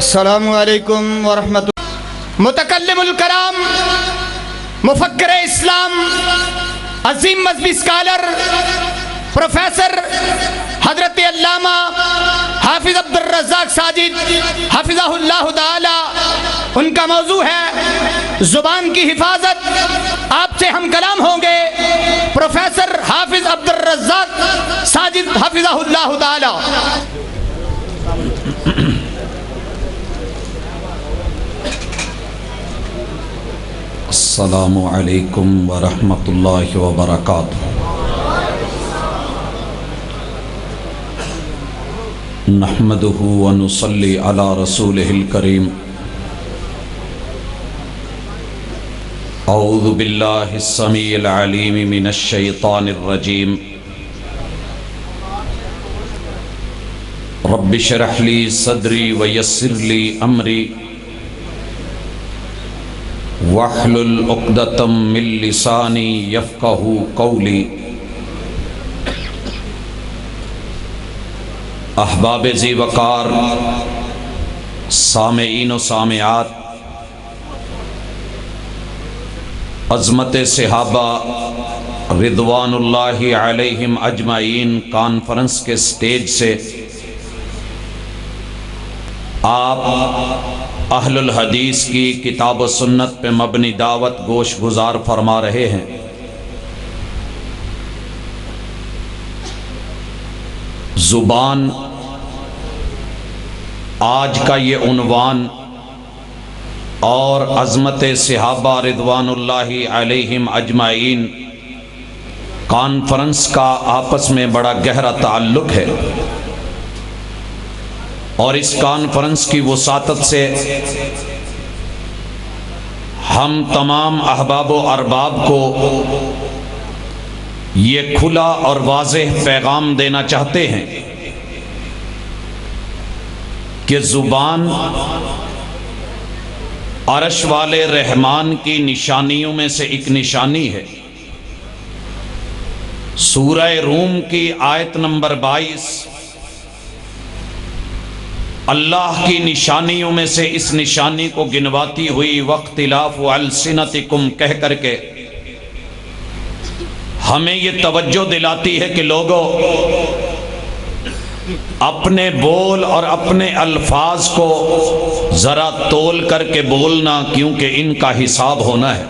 السلام علیکم ورحمۃ اللہ۔ متکلم الکلام، مفکر اسلام، عظیم مذہبی اسکالر پروفیسر حضرت علامہ حافظ عبد الرزاق ساجد حفظہ اللہ تعالی، ان کا موضوع ہے زبان کی حفاظت۔ آپ سے ہم کلام ہوں گے پروفیسر حافظ عبد الرزاق ساجد حفظہ اللہ تعالی۔ السلام علیکم ورحمۃ اللہ وبرکاتہ۔ نحمده ونصلی علی رسولہ الکریم۔ اعوذ باللہ السمیع العلیم من الشیطان الرجیم۔ رب اشرح لی صدری ویسر لی امری وَاحْلُلْ عُقْدَةً مِّن لِّسَانِي يَفْقَهُوا قَوْلِي۔ احباب ذی وقار، سامعین و سامعات، عظمت صحابہ رضوان اللہ علیہم اجمعین کانفرنس کے سٹیج سے آپ اہل الحدیث کی کتاب و سنت پہ مبنی دعوت گوش گزار فرما رہے ہیں۔ زبان، آج کا یہ عنوان اور عظمت صحابہ رضوان اللہ علیہم اجمعین کانفرنس کا آپس میں بڑا گہرا تعلق ہے، اور اس کانفرنس کی وساطت سے ہم تمام احباب و ارباب کو یہ کھلا اور واضح پیغام دینا چاہتے ہیں کہ زبان عرش والے رحمان کی نشانیوں میں سے ایک نشانی ہے۔ سورہ روم کی آیت نمبر 22 اللہ کی نشانیوں میں سے اس نشانی کو گنواتی ہوئی واختلاف السنتکم کہہ کر کے ہمیں یہ توجہ دلاتی ہے کہ لوگوں، اپنے بول اور اپنے الفاظ کو ذرا تول کر کے بولنا، کیونکہ ان کا حساب ہونا ہے۔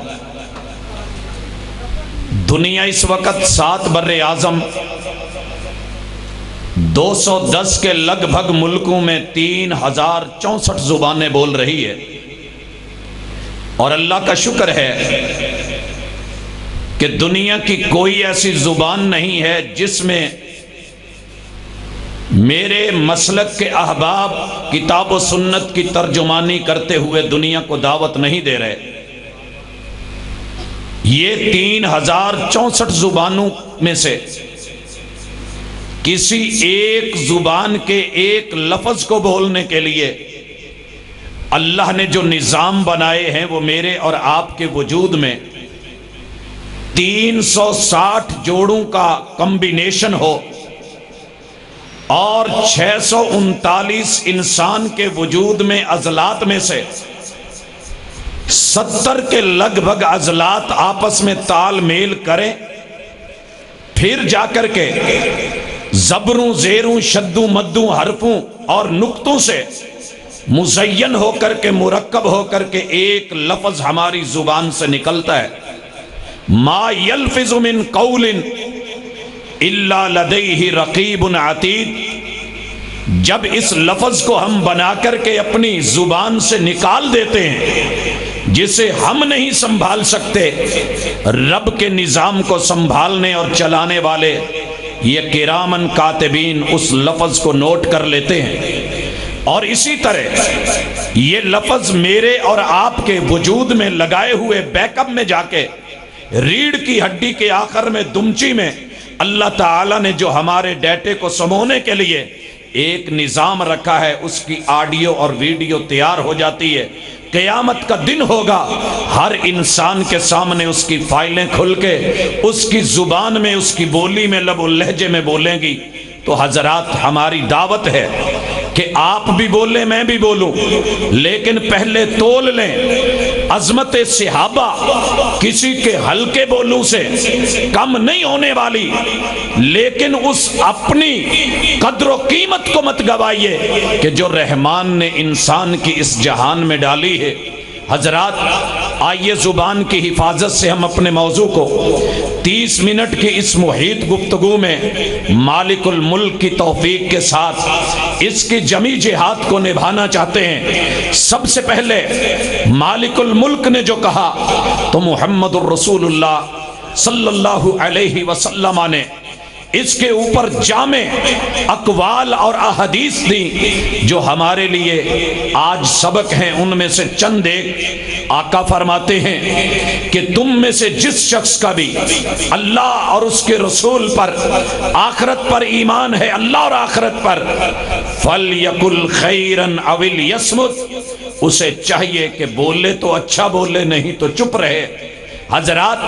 دنیا اس وقت 7 بر اعظم 210 کے لگ بھگ ملکوں میں 3064 زبانیں بول رہی ہے، اور اللہ کا شکر ہے کہ دنیا کی کوئی ایسی زبان نہیں ہے جس میں میرے مسلک کے احباب کتاب و سنت کی ترجمانی کرتے ہوئے دنیا کو دعوت نہیں دے رہے۔ یہ 3064 زبانوں میں سے کسی ایک زبان کے ایک لفظ کو بولنے کے لیے اللہ نے جو نظام بنائے ہیں وہ میرے اور آپ کے وجود میں 360 جوڑوں کا کمبینیشن ہو، اور 639 انسان کے وجود میں عضلات میں سے 70 کے لگ بھگ عضلات آپس میں تال میل کریں، پھر جا کر کے زبروں، زیروں، شدوں، مدوں، حرفوں اور نقطوں سے مزین ہو کر کے، مرکب ہو کر کے ایک لفظ ہماری زبان سے نکلتا ہے۔ ما یلفظ من قول الا لدیہ رقیب عتید۔ جب اس لفظ کو ہم بنا کر کے اپنی زبان سے نکال دیتے ہیں جسے ہم نہیں سنبھال سکتے، رب کے نظام کو سنبھالنے اور چلانے والے یہ کرامن کاتبین اس لفظ کو نوٹ کر لیتے ہیں، اور اسی طرح یہ لفظ میرے اور آپ کے وجود میں لگائے ہوئے بیک اپ میں جا کے ریڑھ کی ہڈی کے آخر میں دمچی میں اللہ تعالیٰ نے جو ہمارے ڈیٹے کو سمونے کے لیے ایک نظام رکھا ہے، اس کی آڈیو اور ویڈیو تیار ہو جاتی ہے۔ قیامت کا دن ہوگا، ہر انسان کے سامنے اس کی فائلیں کھل کے اس کی زبان میں، اس کی بولی میں، لب و لہجے میں بولیں گی۔ تو حضرات، ہماری دعوت ہے کہ آپ بھی بولیں میں بھی بولوں، لیکن پہلے تول لیں عظمت صحابہ کسی کے ہلکے بولوں سے کم نہیں ہونے والی، لیکن اس اپنی قدر و قیمت کو مت گوائیے کہ جو رحمان نے انسان کی اس جہان میں ڈالی ہے۔ حضرات آئیے زبان کی حفاظت سے ہم اپنے موضوع کو 30 منٹ کی اس محیط گفتگو میں مالک الملک کی توفیق کے ساتھ اس کی جمی جہاد کو نبھانا چاہتے ہیں۔ سب سے پہلے مالک الملک نے جو کہا تو محمد الرسول اللہ صلی اللہ علیہ وسلم نے اس کے اوپر جامع اقوال اور احادیث دی جو ہمارے لیے آج سبق ہیں۔ ان میں سے چند ایک آقا فرماتے ہیں کہ تم میں سے جس شخص کا بھی اللہ اور اس کے رسول پر آخرت پر ایمان ہے، اللہ اور آخرت پر، فَلْيَقُلْ خَيْرًا أَوْ لْيَصْمُتْ، اسے چاہیے کہ بولے تو اچھا بولے، نہیں تو چپ رہے۔ حضرات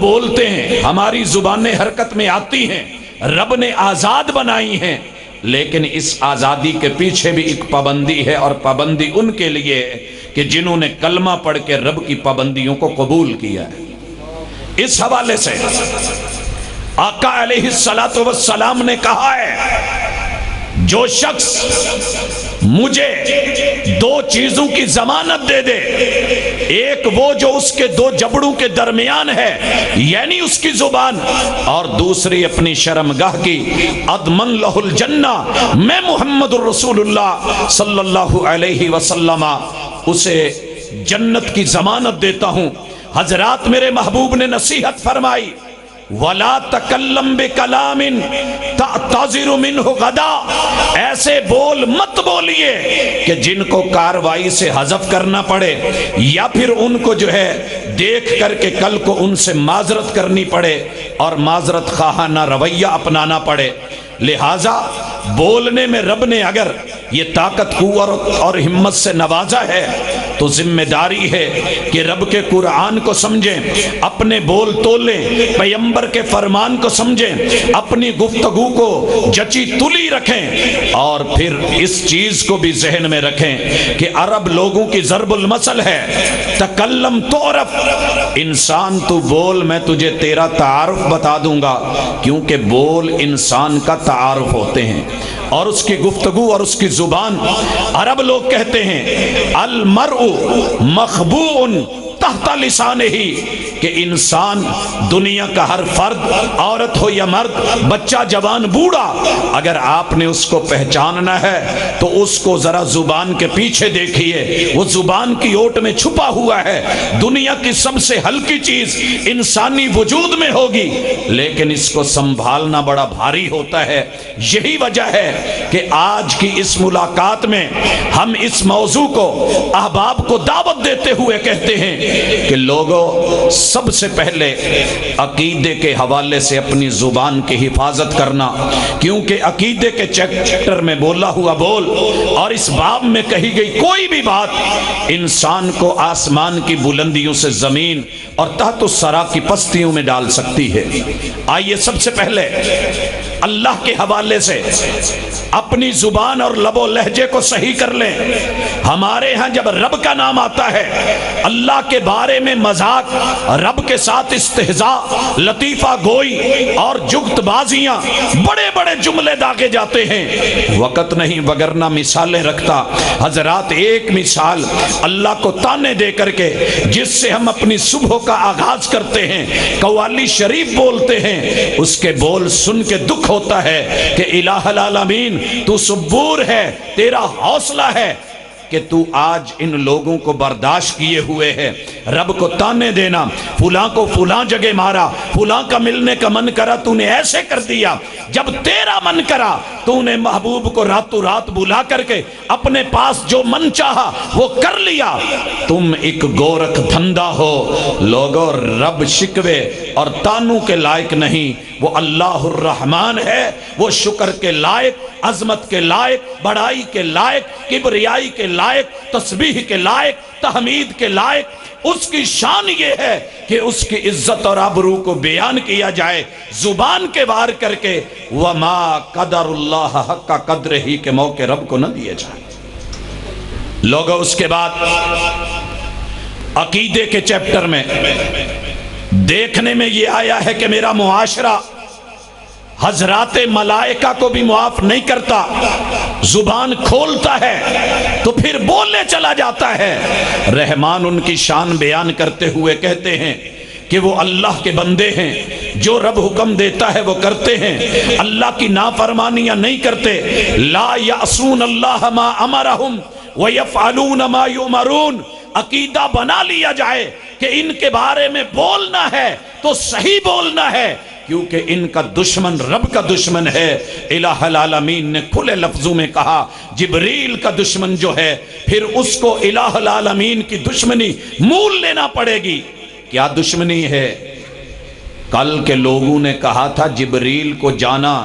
بولتے ہیں، ہماری زبانیں حرکت میں آتی ہیں، رب نے آزاد بنائی ہیں، لیکن اس آزادی کے پیچھے بھی ایک پابندی ہے، اور پابندی ان کے لیے ہے کہ جنہوں نے کلمہ پڑھ کے رب کی پابندیوں کو قبول کیا ہے۔ اس حوالے سے آقا علیہ السلام نے کہا ہے جو شخص مجھے دو چیزوں کی ضمانت دے دے، ایک وہ جو اس کے دو جبڑوں کے درمیان ہے یعنی اس کی زبان، اور دوسری اپنی شرمگاہ کی، اضمن لہ الجنہ، میں محمد الرسول اللہ صلی اللہ علیہ وسلم اسے جنت کی ضمانت دیتا ہوں۔ حضرات میرے محبوب نے نصیحت فرمائی وَلَا تَكَلَّمْ بِكَلَامٍ تَعْتَذِرُ مِنْهُ غَدًا، ایسے بول مت بولیے کہ جن کو کاروائی سے حذف کرنا پڑے، یا پھر ان کو جو ہے دیکھ کر کے کل کو ان سے معذرت کرنی پڑے اور معذرت خواہانہ رویہ اپنانا پڑے۔ لہٰذا بولنے میں رب نے اگر یہ طاقت قوت اور ہمت سے نوازا ہے تو ذمہ داری ہے کہ رب کے قرآن کو سمجھیں، اپنے بول تولیں، پیغمبر کے فرمان کو سمجھیں، اپنی گفتگو کو جچی تلی رکھیں، اور پھر اس چیز کو بھی ذہن میں رکھیں کہ عرب لوگوں کی ضرب المثل ہے تکلم تعرف، انسان تو بول میں تجھے تیرا تعارف بتا دوں گا، کیونکہ بول انسان کا تعارف ہوتے ہیں اور اس کی گفتگو اور اس کی زبان۔ عرب لوگ کہتے ہیں المرء مخبوء تحت لسانہ، کہ انسان دنیا کا ہر فرد، عورت ہو یا مرد، بچہ جوان بوڑھا، اگر آپ نے اس کو پہچاننا ہے تو اس کو ذرا زبان کے پیچھے دیکھیے، وہ زبان کی اوٹ میں چھپا ہوا ہے۔ دنیا کی سب سے ہلکی چیز انسانی وجود میں ہوگی، لیکن اس کو سنبھالنا بڑا بھاری ہوتا ہے۔ یہی وجہ ہے کہ آج کی اس ملاقات میں ہم اس موضوع کو احباب کو دعوت دیتے ہوئے کہتے ہیں کہ لوگوں سب سے پہلے عقیدے کے حوالے سے اپنی زبان کی حفاظت کرنا، کیونکہ عقیدے کے چیپٹر میں بولا ہوا بول اور اس باب میں کہی گئی کوئی بھی بات انسان کو آسمان کی بلندیوں سے زمین اور تحت الثری کی پستیوں میں ڈال سکتی ہے۔ آئیے سب سے پہلے اللہ کے حوالے سے اپنی زبان اور لب و لہجے کو صحیح کر لیں۔ ہمارے ہاں جب رب کا نام آتا ہے، اللہ کے بارے میں مذاق، رب کے ساتھ استہزاء، لطیفہ گوئی اور جگت بازیاں، بڑے بڑے جملے داغے جاتے ہیں۔ وقت نہیں وگرنہ مثالیں رکھتا۔ حضرات ایک مثال اللہ کو تانے دے کر کے جس سے ہم اپنی صبح کا آغاز کرتے ہیں، قوالی شریف بولتے ہیں، اس کے بول سن کے دکھ ہوتا ہے کہ الہ العالمین تو صبور ہے، تیرا حوصلہ ہے کہ تو آج ان لوگوں کو برداشت کیے ہوئے ہے۔ رب کو تانے دینا، فلاں کو فلاں جگہ مارا، فلاں کا ملنے کا من کرا تو نے ایسے کر دیا، جب تیرا من کرا تو نے محبوب کو راتوں رات بلا کر کے اپنے پاس جو من چاہا وہ کر لیا۔ تم ایک گورکھ دھندا ہو۔ لوگوں رب شکوے اور تانوں کے لائق نہیں، وہ اللہ الرحمن ہے، وہ شکر کے لائق، عظمت کے لائق، بڑائی کے لائق، کبریائی کے لائق، تسبیح کے لائق، تحمید کے لائق۔ اس کی شان یہ ہے کہ اس کی عزت اور آبرو کو بیان کیا جائے زبان کے وار کر کے۔ وما قدر اللہ اللہ حق قدر ہی کے موقع رب کو نہ دیے جائیں۔ لوگوں اس کے بعد عقیدے کے چیپٹر میں دیکھنے میں یہ آیا ہے کہ میرا معاشرہ حضرات ملائکہ کو بھی معاف نہیں کرتا، زبان کھولتا ہے تو پھر بولنے چلا جاتا ہے۔ رحمان ان کی شان بیان کرتے ہوئے کہتے ہیں کہ وہ اللہ کے بندے ہیں، جو رب حکم دیتا ہے وہ کرتے ہیں، اللہ کی نافرمانیاں نہیں کرتے۔ لا یعصون اللہ ما امرہم ویفعلون ما یؤمرون۔ عقیدہ بنا لیا جائے کہ ان کے بارے میں بولنا ہے تو صحیح بولنا ہے، کیونکہ ان کا دشمن رب کا دشمن ہے۔ الہ العالمین نے کھلے لفظوں میں کہا جبریل کا دشمن جو ہے، پھر اس کو الہ العالمین کی دشمنی مول لینا پڑے گی۔ کیا دشمنی ہے؟ کل کے لوگوں نے کہا تھا جبریل کو جانا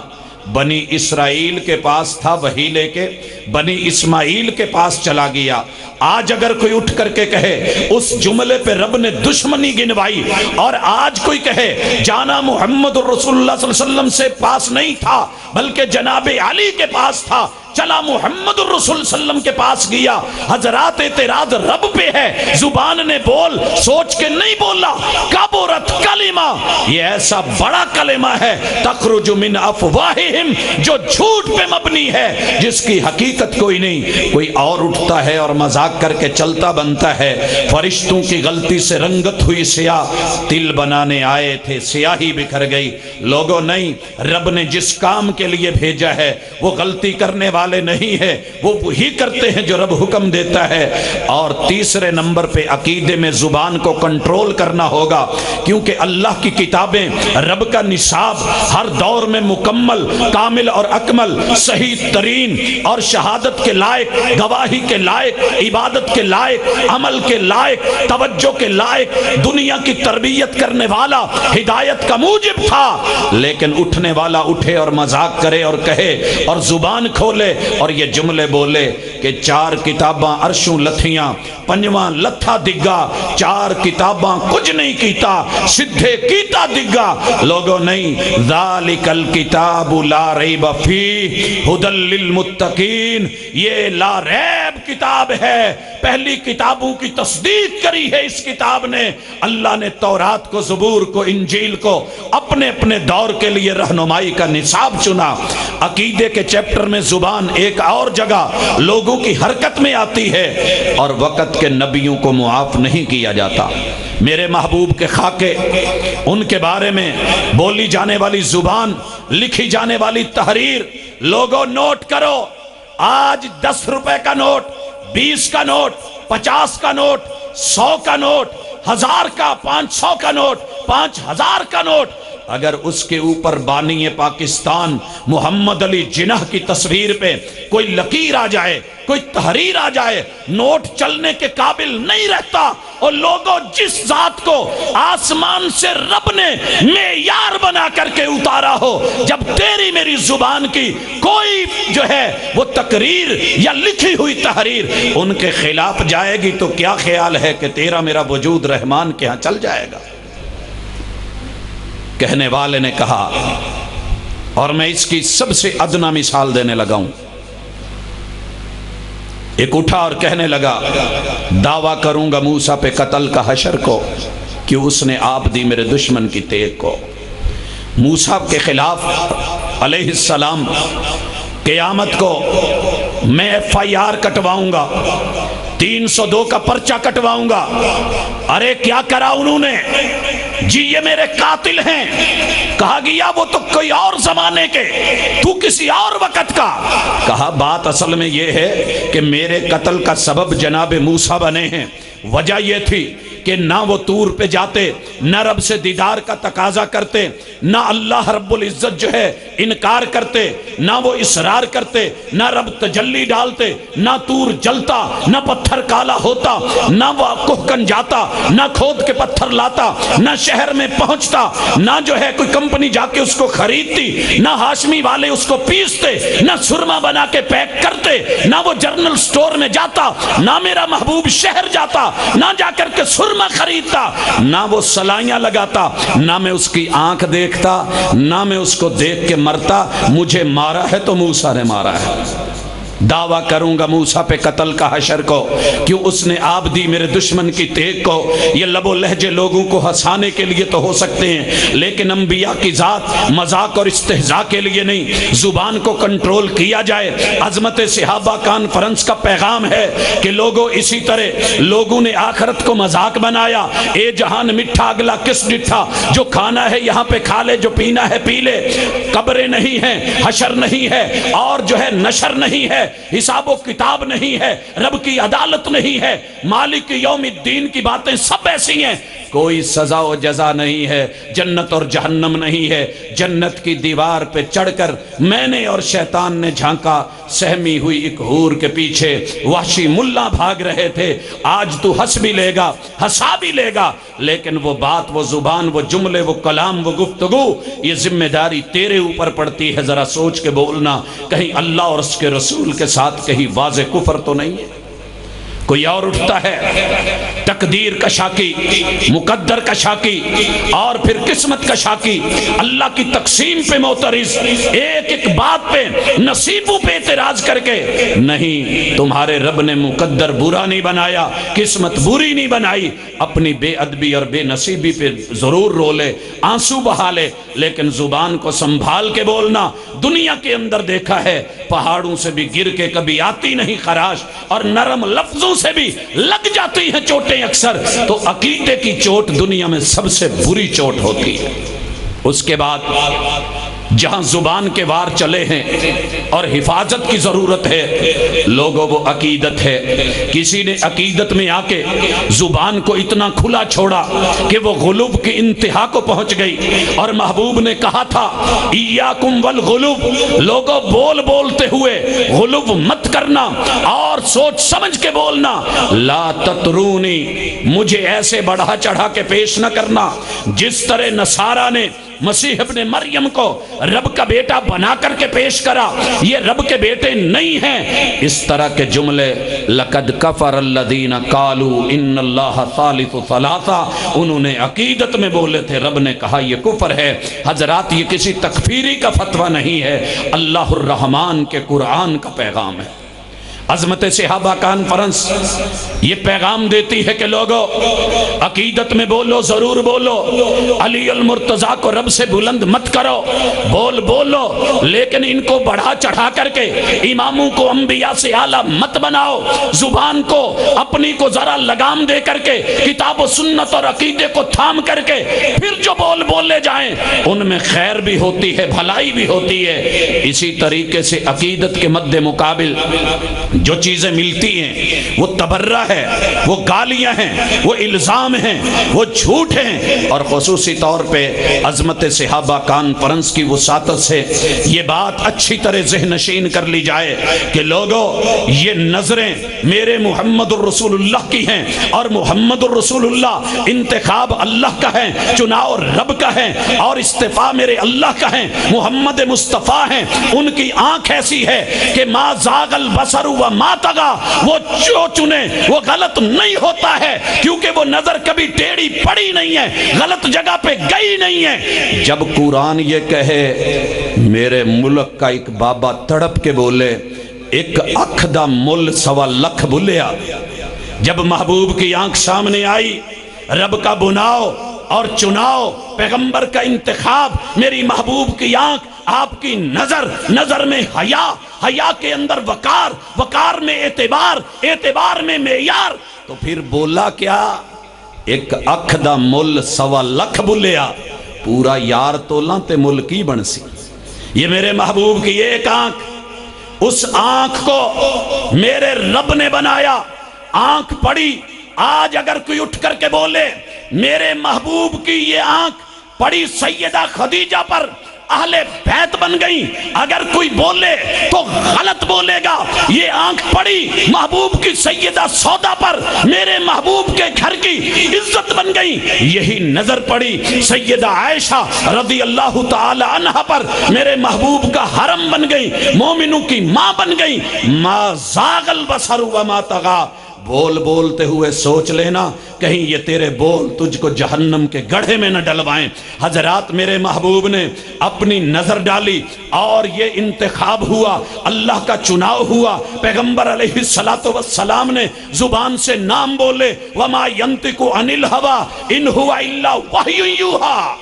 بنی اسرائیل کے پاس تھا، وہی لے کے بنی اسماعیل کے پاس چلا گیا۔ آج اگر کوئی اٹھ کر کے کہے اس جملے پہ رب نے دشمنی گنوائی، اور آج کوئی کہے جانا محمد رسول اللہ صلی اللہ علیہ وسلم سے پاس نہیں تھا بلکہ جناب علی کے پاس تھا، چلا محمد الرسول صلی اللہ علیہ وسلم کے پاس گیا، حضرات اعتراض رب پہ ہے، زبان نے بول سوچ کے نہیں بولا، کبرت کلمہ، یہ ایسا بڑا کلمہ ہے تخرج من افواہہم، جو جھوٹ پہ مبنی ہے، جس کی حقیقت کوئی نہیں۔ کوئی اور اٹھتا ہے اور مذاق کر کے چلتا بنتا ہے، فرشتوں کی غلطی سے رنگت ہوئی سیاہ، تل بنانے آئے تھے سیاہی بکھر گئی۔ لوگوں نہیں، رب نے جس کام کے لیے بھیجا ہے وہ غلطی کرنے والے نہیں ہے، وہ وہی کرتے ہیں جو رب حکم دیتا ہے۔ اور تیسرے نمبر پہ عقیدے میں زبان کو کنٹرول کرنا ہوگا، کیونکہ اللہ کی کتابیں رب کا نصاب ہر دور میں مکمل، کامل اور اکمل، صحیح ترین اور شہادت کے لائق، گواہی کے لائق، عبادت کے لائق، عمل کے لائق، توجہ کے لائق، دنیا کی تربیت کرنے والا، ہدایت کا موجب تھا۔ لیکن اٹھنے والا اٹھے اور مذاق کرے اور کہے اور زبان کھولے اور یہ جملے بولے کہ 4 کتاباں عرشوں لتھیاں، 5واں لتھا دگا، 4 کتاباں کچھ نہیں کیتا، سدھے کیتا دگا۔ لوگوں نہیں، ذالک الکتاب لا ریب فیہ ھدی للمتقین، یہ لا ریب کتاب ہے، پہلی کتابوں کی تصدیق کری ہے اس کتاب نے۔ اللہ نے تورات کو، زبور کو، انجیل کو اپنے اپنے دور کے لیے رہنمائی کا نصاب چنا۔ عقیدے کے چیپٹر میں زبان ایک اور جگہ لوگوں کی حرکت میں آتی ہے، اور وقت کے نبیوں کو معاف نہیں کیا جاتا۔ میرے محبوب کے خاکے، ان کے بارے میں بولی جانے والی زبان، لکھی جانے والی تحریر، لوگوں نوٹ کرو، آج 10 روپے کا نوٹ، 20 کا نوٹ، 50 کا نوٹ، 100 کا نوٹ، 1000 کا، 500 کا نوٹ، 5000 کا نوٹ، اگر اس کے اوپر بانی پاکستان محمد علی جناح کی تصویر پہ کوئی لکیر آ جائے، کوئی تحریر آ جائے، نوٹ چلنے کے قابل نہیں رہتا۔ اور لوگوں، جس ذات کو آسمان سے رب نے معیار بنا کر کے اتارا ہو، جب تیری میری زبان کی کوئی جو ہے وہ تقریر یا لکھی ہوئی تحریر ان کے خلاف جائے گی تو کیا خیال ہے کہ تیرا میرا وجود رحمان کے ہاں چل جائے گا؟ کہنے والے نے کہا، اور میں اس کی سب سے ادنا مثال دینے لگا ہوں۔ ایک اٹھا اور کہنے لگا، دعویٰ کروں گا موسیٰ پہ قتل کا حشر کو، کہ اس نے آپ دی میرے دشمن کی تیغ کو۔ موسیٰ کے خلاف علیہ السلام قیامت کو میں FIR کٹواؤں گا، 302 کا پرچہ کٹواؤں گا۔ ارے کیا کرا انہوں نے؟ جی یہ میرے قاتل ہیں۔ کہا گیا وہ تو کوئی اور زمانے کے، تو کسی اور وقت کا۔ کہا بات اصل میں یہ ہے کہ میرے قتل کا سبب جناب موسیٰ بنے ہیں۔ وجہ یہ تھی کہ نہ وہ طور پہ جاتے، نہ رب سے دیدار کا تقاضا کرتے، نہ اللہ رب العزت جو ہے انکار کرتے، نہ وہ اصرار کرتے، نہ رب تجلی ڈالتے، نہ طور جلتا، نہ پتھر کالا ہوتا، نہ وہ کوہکن جاتا، نہ کھود کے پتھر لاتا، نہ شہر میں پہنچتا، نہ جو ہے کوئی کمپنی جا کے اس کو خریدتی، نہ ہاشمی والے اس کو پیستے، نہ سرما بنا کے پیک کرتے، نہ وہ جرنل سٹور میں جاتا، نہ میرا محبوب شہر جاتا، نہ جا کر کے سرما سرما خریدتا، نہ وہ سلائیاں لگاتا، نہ میں اس کی آنکھ دیکھتا، نہ میں اس کو دیکھ کے مرتا۔ مجھے مارا ہے تو موسیٰ نے مارا ہے، دعویٰ کروں گا موسیٰ پہ قتل کا حشر کو، کیوں اس نے آب دی میرے دشمن کی تیغ کو۔ یہ لب و لہجے لوگوں کو ہنسانے کے لیے تو ہو سکتے ہیں، لیکن انبیاء کی ذات مذاق اور استہزاء کے لیے نہیں۔ زبان کو کنٹرول کیا جائے۔ عظمت صحابہ کانفرنس کا پیغام ہے کہ لوگوں اسی طرح لوگوں نے آخرت کو مذاق بنایا۔ اے جہان مٹھا اگلا کس ڈٹھا، جو کھانا ہے یہاں پہ کھا لے، جو پینا ہے پی لے۔ قبریں نہیں ہیں، حشر نہیں ہے، اور جو ہے نشر نہیں ہے، حساب و کتاب نہیں ہے، رب کی عدالت نہیں ہے، مالک یوم الدین کی باتیں سب ایسی ہیں۔ کوئی سزا و جزا نہیں ہے، جنت اور جہنم نہیں ہے۔ جنت کی دیوار پہ چڑھ کر میں نے اور شیطان نے جھانکا، سہمی ہوئی ایک حور کے پیچھے وحشی ملا بھاگ رہے تھے۔ آج تو ہنس بھی لے گا، ہنسا بھی لے گا، لیکن وہ بات، وہ زبان، وہ جملے، وہ کلام، وہ گفتگو، یہ ذمہ داری تیرے اوپر پڑتی ہے۔ ذرا سوچ کے بولنا، کہیں اللہ اور اس کے رسول کے ساتھ کہیں واضح کفر تو نہیں ہے۔ کوئی اور اٹھتا ہے تقدیر کا شاکی، مقدر کا شاکی، اور پھر قسمت کا شاکی، اللہ کی تقسیم پہ معترض، ایک ایک بات پہ، نصیبوں پہ اعتراض کر کے۔ نہیں، تمہارے رب نے مقدر برا نہیں بنایا، قسمت بری نہیں بنائی۔ اپنی بے ادبی اور بے نصیبی پہ ضرور رو لے، آنسو بہا لے، لیکن زبان کو سنبھال کے بولنا۔ دنیا کے اندر دیکھا ہے پہاڑوں سے بھی گر کے کبھی آتی نہیں خراش، اور نرم لفظوں سے بھی لگ جاتی ہیں چوٹیں اکثر۔ تو عقیدے کی چوٹ دنیا میں سب سے بری چوٹ ہوتی ہے۔ اس کے بعد جہاں زبان کے وار چلے ہیں اور حفاظت کی ضرورت ہے، لوگوں وہ عقیدت ہے۔ کسی نے عقیدت میں آ کے زبان کو اتنا کھلا چھوڑا کہ وہ غلوب کی انتہا کو پہنچ گئی، اور محبوب نے کہا تھا ایاکم والغلوب، لوگوں بول بولتے ہوئے غلوب مت کرنا، اور سوچ سمجھ کے بولنا۔ لا تطرونی، مجھے ایسے بڑھا چڑھا کے پیش نہ کرنا جس طرح نصارہ نے مسیح ابن مریم کو رب کا بیٹا بنا کر کے پیش کرا۔ یہ رب کے بیٹے نہیں ہیں۔ اس طرح کے جملے، لقد کفر الذین قالوا ان اللہ ثالث ثلاثہ، انہوں نے عقیدت میں بولے تھے، رب نے کہا یہ کفر ہے۔ حضرات، یہ کسی تکفیری کا فتویٰ نہیں ہے، اللہ الرحمن کے قرآن کا پیغام ہے۔ عظمت صحابہ کانفرنس یہ پیغام دیتی ہے کہ لوگوں عقیدت میں بولو، ضرور بولو، علی المرتضیٰ کو رب سے بلند مت کرو، بولو، لیکن ان کو بڑھا چڑھا کر کے اماموں کو انبیاء سے اعلیٰ مت بناؤ۔ زبان کو اپنی کو ذرا لگام دے کر کے کتاب و سنت اور عقیدے کو تھام کر کے پھر جو بولے جائیں ان میں خیر بھی ہوتی ہے، بھلائی بھی ہوتی ہے۔ اسی طریقے سے عقیدت کے مد مقابل جو چیزیں ملتی ہیں وہ تبرہ ہے، وہ گالیاں ہیں، وہ الزام ہیں، وہ جھوٹ ہیں۔ اور خصوصی طور پہ عظمت صحابہ کانفرنس کی وسعت سے یہ بات اچھی طرح ذہن نشین کر لی جائے کہ لوگوں، یہ نظریں میرے محمد الرسول اللہ کی ہیں، اور محمد الرسول اللہ انتخاب اللہ کا ہے، چناؤ رب کا ہے، اور استفاء میرے اللہ کا ہے، محمد مصطفیٰ ہیں۔ ان کی آنکھ ایسی ہے کہ ما زاغ البصر وما طغى، وہ جو چنے وہ غلط نہیں ہوتا ہے، کیونکہ وہ نظر کبھی ٹیڑھی پڑی نہیں ہے، غلط جگہ پہ گئی نہیں ہے۔ جب قرآن یہ کہے، میرے ملک کا ایک بابا تڑپ کے بولے، ایک اکھ دا مل سوا لکھ بلیا۔ جب محبوب کی آنکھ سامنے آئی، رب کا بناؤ اور چناؤ، پیغمبر کا انتخاب، میری محبوب کی آنکھ، آپ کی نظر میں حیا کے اندر وقار میں اعتبار میں معیار، تو پھر بولا کیا؟ ایک اکھ دا مل سوا لکھ بلیا، پورا یار تولاں تے ملکی بن سی۔ یہ میرے محبوب کی ایک آنکھ، اس آنکھ کو میرے رب نے بنایا۔ آنکھ پڑی، آج اگر کوئی اٹھ کر کے بولے میرے محبوب کی یہ آنکھ پڑی سیدہ خدیجہ پر، اہل بیت بن گئی، اگر کوئی بولے تو غلط بولے گا۔ یہ آنکھ پڑی محبوب کی سیدہ سودا پر، میرے محبوب کے گھر کی عزت بن گئی۔ یہی نظر پڑی سیدہ عائشہ رضی اللہ تعالی عنہ پر، میرے محبوب کا حرم بن گئی، مومنوں کی ماں بن گئی۔ ما زاغ البصر وما طغى، بول بولتے ہوئے سوچ لینا کہیں یہ تیرے بول تجھ کو جہنم کے گڑھے میں نہ ڈلوائیں۔ حضرات میرے محبوب نے اپنی نظر ڈالی اور یہ انتخاب ہوا، اللہ کا چناؤ ہوا۔ پیغمبر علیہ السلام نے زبان سے نام بولے، وَمَا يَنْتِقُ عَنِ الْهَوَىٰ إِنْ هُوَ إِلَّا وَحْيٌ يُوحَىٰ۔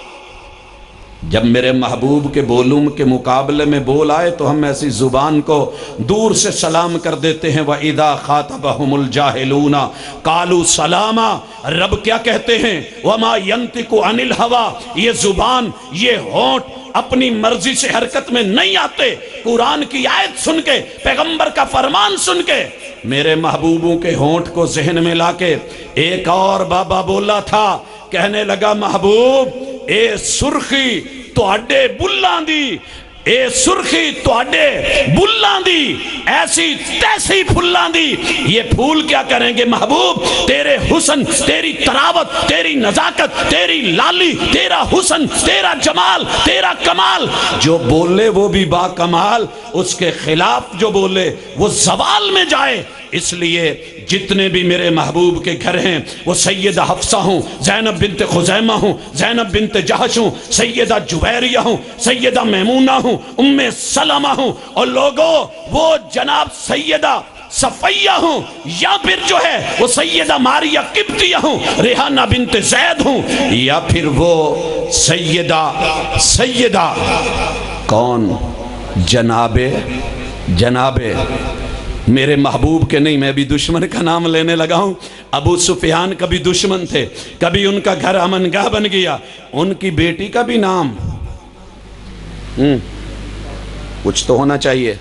جب میرے محبوب کے بولوں کے مقابلے میں بول آئے تو ہم ایسی زبان کو دور سے سلام کر دیتے ہیں۔ وَإِذَا خَاطَبَهُمُ الْجَاهِلُونَ قَالُوا سَلَامًا۔ رب کیا کہتے ہیں؟ وَمَا يَنْتِقُ عَنِ الْهَوَىٰ۔ یہ زبان، یہ ہونٹ اپنی مرضی سے حرکت میں نہیں آتے۔ قرآن کی آیت سن کے، پیغمبر کا فرمان سن کے میرے محبوبوں کے ہونٹ کو ذہن میں لا کے ایک اور بابا بولا تھا، کہنے لگا محبوب اے سرخی تواڈے بلاں دی، اے سرخی تواڈے بلاں دی، ایسی تیسی پھلاں دی۔ یہ پھول کیا کریں گے محبوب؟ تیرے حسن، تیری تراوت، تیری نزاکت، تیری لالی، تیرا حسن، تیرا جمال، تیرا کمال۔ جو بولے وہ بھی با کمال، اس کے خلاف جو بولے وہ زوال میں جائے۔ اس لیے جتنے بھی میرے محبوب کے گھر ہیں، وہ سیدہ حفصہ ہوں، زینب بنت خزیمہ ہوں، زینب بنت جہش ہوں، سیدہ جویریہ ہوں، سیدہ میمونہ ہوں، ام سلمہ ہوں، اور لوگوں وہ جناب سیدہ صفیہ ہوں، یا پھر جو ہے وہ سیدہ ماریہ قبطیہ ہوں، ریحانہ بنت زید ہوں، یا پھر وہ سیدہ کون؟ جناب میرے محبوب کے نہیں، میں بھی دشمن کا نام لینے لگا ہوں۔ ابو سفیان کبھی دشمن تھے، کبھی ان کا گھر امن گاہ بن گیا۔ ان کی بیٹی کا بھی نام کچھ تو ہونا چاہیے۔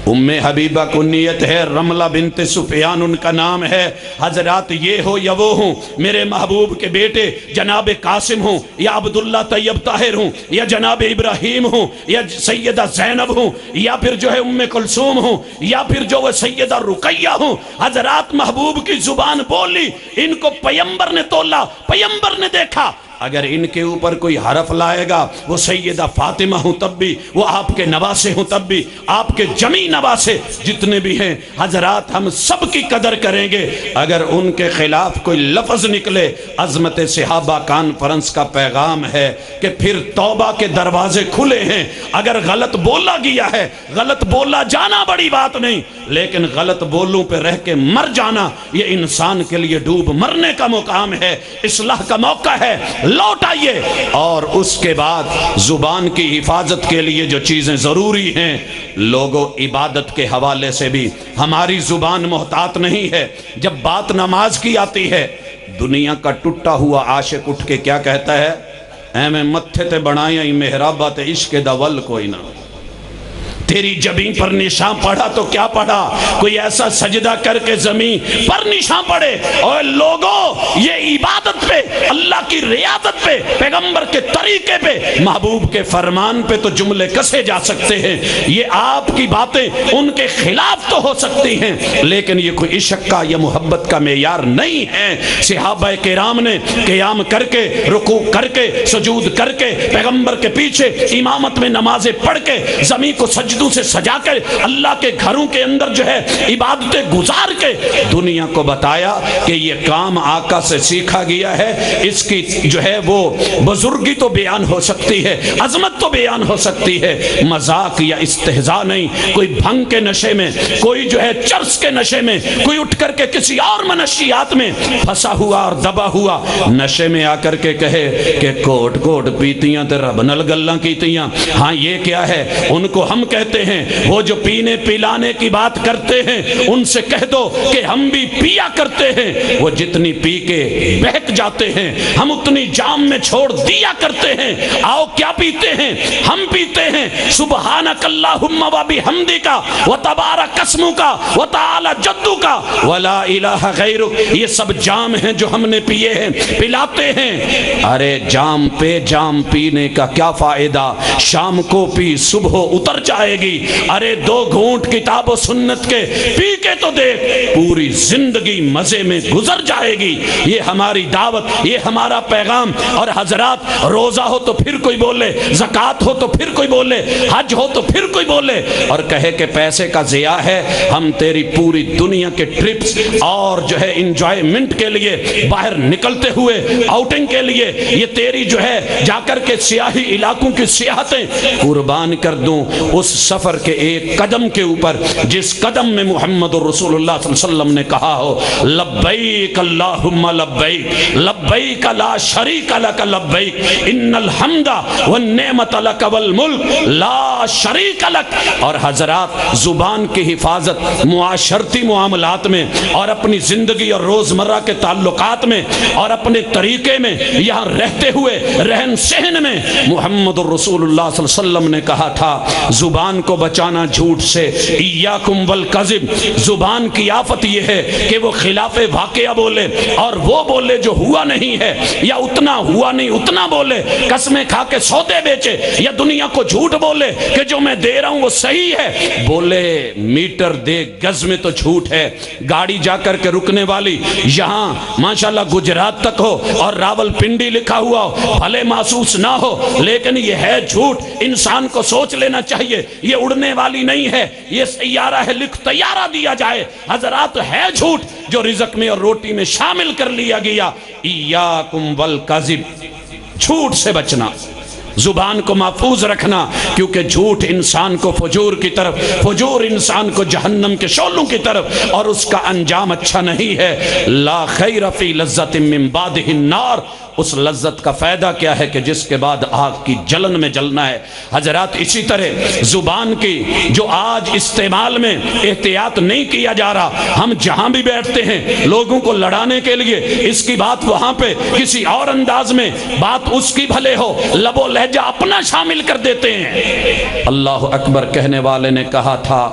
ام حبیبہ کنیت ہے، رملہ بنت سفیان ان کا نام ہے۔ حضرات یہ ہو یا وہ ہوں، میرے محبوب کے بیٹے جناب قاسم ہوں، یا عبداللہ طیب طاہر ہوں، یا جناب ابراہیم ہوں، یا سیدہ زینب ہوں، یا پھر جو ہے ام کلثوم ہوں، یا پھر جو ہے سیدہ رقیہ ہوں۔ حضرات محبوب کی زبان بولی، ان کو پیمبر نے تولا، پیمبر نے دیکھا۔ اگر ان کے اوپر کوئی حرف لائے گا، وہ سیدہ فاطمہ ہوں تب بھی، وہ آپ کے نواسے ہوں تب بھی، آپ کے جمی نواسے جتنے بھی ہیں، حضرات ہم سب کی قدر کریں گے۔ اگر ان کے خلاف کوئی لفظ نکلے، عظمت صحابہ کانفرنس کا پیغام ہے کہ پھر توبہ کے دروازے کھلے ہیں۔ اگر غلط بولا گیا ہے، غلط بولا جانا بڑی بات نہیں، لیکن غلط بولوں پہ رہ کے مر جانا یہ انسان کے لیے ڈوب مرنے کا مقام ہے۔ اصلاح کا موقع ہے، لوٹ آئیے۔ اور اس کے بعد زبان کی حفاظت کے لیے جو چیزیں ضروری ہیں، لوگوں عبادت کے حوالے سے بھی ہماری زبان محتاط نہیں ہے۔ جب بات نماز کی آتی ہے، دنیا کا ٹوٹا ہوا عاشق اٹھ کے کیا کہتا ہے؟ اے میں متھے تے بنایا ہی محرابات عشق دا ول کوئی نہ۔ تیری جبیں پر نشان پڑھا تو کیا پڑھا؟ کوئی ایسا سجدہ کر کے زمین پر نشان پڑھے۔ اور لوگوں یہ عبادت پہ، اللہ کی ریاضت پہ، پیغمبر کے طریقے پہ، محبوب کے فرمان پہ تو جملے کسے جا سکتے ہیں۔ یہ آپ کی باتیں ان کے خلاف تو ہو سکتی ہیں، لیکن یہ کوئی عشق کا یا محبت کا معیار نہیں ہے۔ صحابہ کرام نے قیام کر کے، رکوع کر کے، سجود کر کے، پیغمبر کے پیچھے امامت میں نمازیں پڑھ کے، زمین کو سجدوں سے سجا کر، اللہ کے گھروں کے اندر جو ہے عبادتیں گزار کے دنیا کو بتایا کہ یہ کام آقا سے سیکھا گیا ہے۔ اس کی جو ہے وہ بزرگی تو بیان ہو سکتی ہے، عظمت تو بیان ہو سکتی ہے، مذاق یا استہزاء نہیں۔ کوئی بھنگ کے نشے میں، کوئی جو ہے چرس کے نشے میں، کوئی اٹھ کر کے کسی اور منشیات میں پھنسا ہوا اور دبا ہوا نشے میں آ کر کے کہے کہ کوٹ کوٹ پیتیاں تے رب نال گلاں کیتیاں۔ ہاں یہ کیا ہے؟ ان کو ہم کہتے ہیں، وہ جو پینے پلانے کی بات کرتے ہیں ان سے کہہ دو کہ ہم بھی پیا کرتے ہیں۔ وہ جتنی پی کے بہک جاتے ہیں، ہم اتنی جام میں چھوڑ دیا کرتے ہیں۔ آؤ کیا پیتے ہیں؟ ہم پیتے ہیں سبحانک اللہم و بحمدک و تبارک اسمک و تعالی جدک ولا الہ غیرک۔ یہ سب جام ہیں جو ہم نے پیے ہیں، پلاتے ہیں۔ ارے جام پہ جام پینے کا کیا فائدہ؟ شام کو پی صبح اتر جائے گی. ارے 2 گھونٹ کتاب و سنت کے پی کے تو دیکھ, پوری زندگی مزے میں گزر جائے گی. یہ ہماری دعوت, یہ ہمارا پیغام. اور حضرات, روزہ ہو تو پھر کوئی بولے, زکوٰۃ ہو تو پھر کوئی بولے, حج ہو تو پھر کوئی بولے اور کہے کہ پیسے کا ضیاع ہے. ہم تیری پوری دنیا کے ٹرپس اور جو ہے انجوائمنٹ کے لیے باہر نکلتے ہوئے, آؤٹنگ کے لیے, یہ تیری جو ہے جا کر کے سیاحی علاقوں کی سیاحتیں قربان کر دوں اس سفر کے ایک قدم کے اوپر جس قدم میں محمد رسول اللہ صلی اللہ علیہ وسلم نے کہا ہو لبیک اللہم لبیک لبیک لا شریک لک لبیک ان الحمد والنعمت لک والملک لا شریک لک. اور حضرات, زبان کی حفاظت معاشرتی معاملات میں اور اپنی زندگی اور روزمرہ کے تعلقات میں اور اپنے طریقے میں, یہاں رہتے ہوئے رہن سہن میں, محمد الرسول اللہ صلی اللہ علیہ وسلم نے کہا تھا زبان کو بچانا جھوٹ سے. ایاکم والکذب, زبان کی آفت یہ ہے کہ وہ خلاف واقعہ بولے اور وہ بولے جو ہوا نہیں ہے, یا اتنا ہوا نہیں اتنا بولے, قسمیں کھا کے سودے بیچے, یا دنیا کو جھوٹ بولے کہ جو میں دے رہا ہوں وہ صحیح ہے. بولے میٹر دے گز میں تو جھوٹ ہے. گاڑی جا کر کے رکنے والی یہاں ماشاءاللہ گجرات تک ہو اور راول پنڈی لکھا ہوا ہو, بھلے محسوس نہ ہو لیکن یہ ہے جھوٹ. انسان کو سوچ لینا چاہیے یہ اڑنے والی نہیں ہے, یہ سیارہ ہے, لکھ طیارہ دیا جائے. حضرات, ہے جھوٹ جو رزق میں اور روٹی میں شامل کر لیا گیا. ایاکم والکذب, جھوٹ سے بچنا, زبان کو محفوظ رکھنا, کیونکہ جھوٹ انسان کو فجور کی طرف, فجور انسان کو جہنم کے شعلوں کی طرف, اور اس کا انجام اچھا نہیں ہے. لا خیر فی لذت من بعدہ النار, اس لذت کا فائدہ کیا ہے کہ جس کے بعد آگ کی جلن میں جلنا ہے. حضرات, اسی طرح زبان کی جو آج استعمال میں احتیاط نہیں کیا جا رہا, ہم جہاں بھی بیٹھتے ہیں لوگوں کو لڑانے کے لیے اس کی بات وہاں پہ کسی اور انداز میں, بات اس کی بھلے ہو, لب و لہجہ اپنا شامل کر دیتے ہیں. اللہ اکبر کہنے والے نے کہا تھا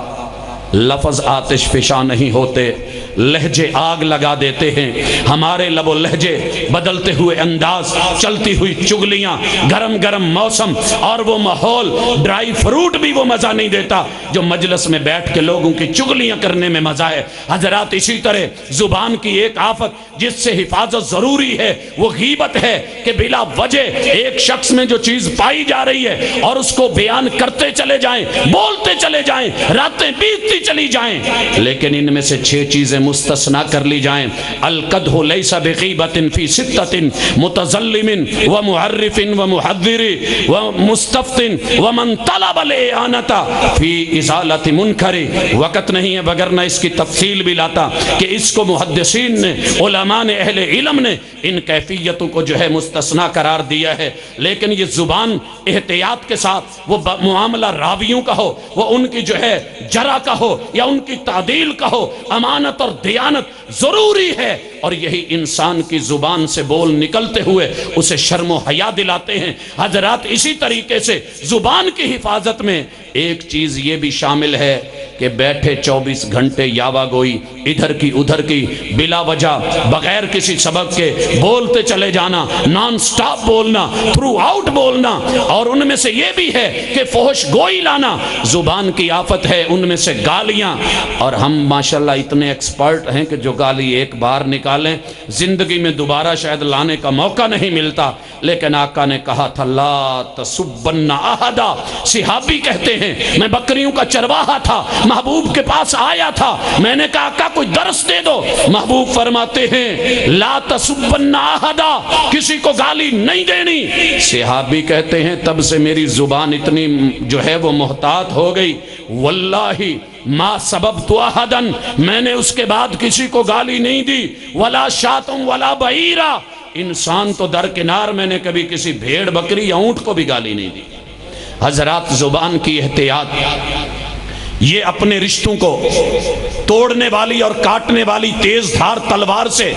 لفظ آتش فشاں نہیں ہوتے, لہجے آگ لگا دیتے ہیں. ہمارے لب و لہجے, بدلتے ہوئے انداز, چلتی ہوئی چگلیاں, گرم گرم موسم اور وہ ماحول, ڈرائی فروٹ بھی وہ مزہ نہیں دیتا جو مجلس میں بیٹھ کے لوگوں کی چگلیاں کرنے میں مزہ ہے. حضرات, اسی طرح زبان کی ایک آفت جس سے حفاظت ضروری ہے وہ غیبت ہے کہ بلا وجہ ایک شخص میں جو چیز پائی جا رہی ہے اور اس کو بیان کرتے چلے جائیں, بولتے چلے جائیں, راتیں بیتتی چلی جائیں, لیکن ان میں سے 6 چیزیں مستثنا کر لی جائیں. القدح لیس بغیبت فی ستۃ متظلم ومعرف ومحذر ومستفت ومن طلب الاعانۃ فی ازالۃ منکر. وقت نہیں ہے وگرنہ اس کی تفصیل بھی لاتا کہ اس کو محدثین نے, علماء نے, اہل علم نے ان کیفیتوں کو جو ہے مستثنا قرار دیا ہے. لیکن یہ زبان احتیاط کے ساتھ, وہ معاملہ راویوں کا ہو, وہ ان کی جو ہے جرح کا ہو یا ان کی تعدیل کا ہو, امانت اور دیانت ضروری ہے. اور یہی انسان کی زبان سے بول نکلتے ہوئے اسے شرم و حیا دلاتے ہیں. حضرات, اسی طریقے سے زبان کی حفاظت میں ایک چیز یہ بھی شامل ہے کہ بیٹھے 24 گھنٹے یاوا گوئی, ادھر کی ادھر کی, بلا وجہ بغیر کسی سبب کے بولتے چلے جانا, نان سٹاپ بولنا, تھرو آؤٹ بولنا. اور ان میں سے یہ بھی ہے کہ فحش گوئی لانا زبان کی آفت ہے. ان میں سے گالیاں, اور ہم ماشاءاللہ اتنے ایکسپرٹ ہیں کہ جو گالی ایک بار نکالیں زندگی میں دوبارہ شاید لانے کا موقع نہیں ملتا. لیکن آقا نے کہا تھا لا تسبن احدا. صحابی کہتے ہیں میں بکریوں کا چرواہا تھا, محبوب کے پاس آیا تھا, میں نے کہا آقا کوئی درس دے دو. محبوب فرماتے ہیں لا تسبن احدا, کسی کو گالی نہیں دینی. صحابی کہتے ہیں تب سے میری زبان اتنی جو ہے وہ محتاط ہو گئی, واللہ ما سببت احدن, میں نے اس کے بعد کسی کو گالی نہیں دی, ولا شاتم ولا بعیرا, انسان تو درکنار, میں نے کبھی کسی بھیڑ بکری یا اونٹ کو بھی گالی نہیں دی. حضرات, زبان کی احتیاط, یہ اپنے رشتوں کو توڑنے والی اور کاٹنے والی تیز دھار تلوار سے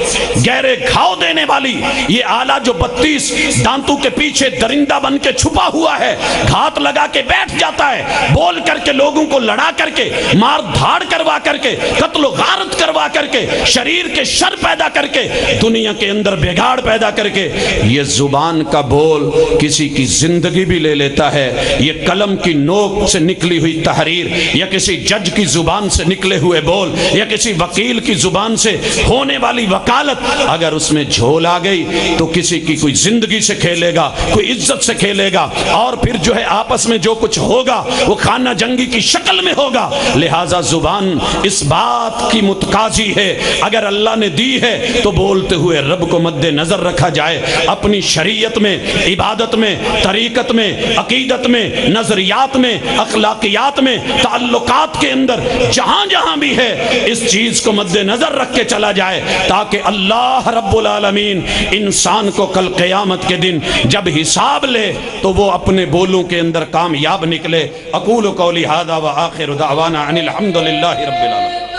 گہرے گھاؤ دینے والی یہ آلہ جو 32 دانتوں کے پیچھے درندہ بن کے چھپا ہوا ہے, گھات لگا کے بیٹھ جاتا ہے, بول کر کے لوگوں کو لڑا کر کے, مار دھاڑ کروا کر کے, قتل و غارت کروا رسوا کر کے، شریر کے شر پیدا کر کے، دنیا کے اندر بگاڑ پیدا کر کے، یہ زبان کا بول کسی کی زندگی بھی لے لیتا ہے۔ یہ قلم کی نوک سے نکلی ہوئی تحریر، یا کسی جج کی زبان سے نکلے ہوئے بول، یا کسی وکیل کی زبان سے ہونے والی وکالت، اگر اس میں جھول آ گئی تو کسی کی کوئی زندگی سے کھیلے گا، کوئی عزت سے کھیلے گا، اور پھر جو ہے آپس میں جو کچھ ہوگا وہ خانہ جنگی کی شکل میں ہوگا۔ لہٰذا زبان اس بات کی متقاضی ہے، اگر اللہ نے دی ہے تو بولتے ہوئے رب کو مد نظر رکھا جائے، اپنی شریعت میں، عبادت میں، طریقت میں، عقیدت میں، نظریات میں، اخلاقیات میں، تعلقات کے اندر جہاں جہاں بھی ہے اس چیز کو مد نظر رکھ کے چلا جائے، تاکہ اللہ رب العالمین انسان کو کل قیامت کے دن جب حساب لے تو وہ اپنے بولوں کے اندر کامیاب نکلے۔ اقول قولی ھذا وآخر دعوانا ان الحمد للہ رب العالمین۔